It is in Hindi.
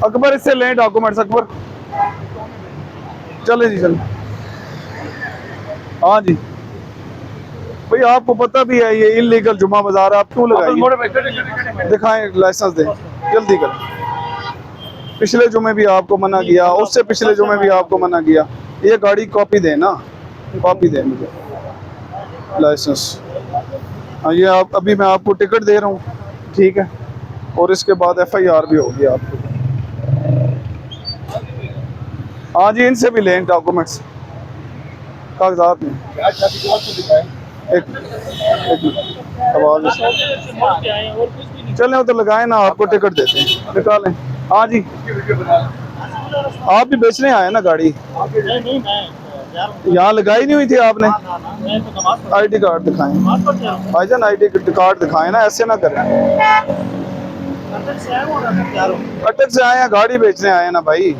अकबर इससे लें डॉक्यूमेंट्स अकबर। चले जी चले। हाँ जी भाई, आपको पता भी है ये इलीगल जुमा बाजार, आप क्यों लगाइए? दिखाएं लाइसेंस दें, जल्दी करें। पिछले जुमे भी आपको मना किया, उससे पिछले जुमे भी आपको मना किया। ये गाड़ी कॉपी दें ना, कॉपी दें मुझे लाइसेंस। हाँ ये आप, अभी मैं आपको टिकट दे रहा हूँ, ठीक है, और इसके बाद FIR भी होगी आपको। हाँ जी, इनसे भी लें डॉक्यूमेंट्स, कागजात में। एक मिनट आवाज चलें तो लगाए ना, आपको टिकट देते हैं, निकालें। हाँ जी, आप भी बेचने आए ना गाड़ी? यहाँ लगाई नहीं हुई थी आपने? ID कार्ड दिखाएं भाईजान, ID कार्ड दिखाएं ना, ऐसे ना करें। अटक से आए हैं, गाड़ी बेचने आए हैं ना भाई।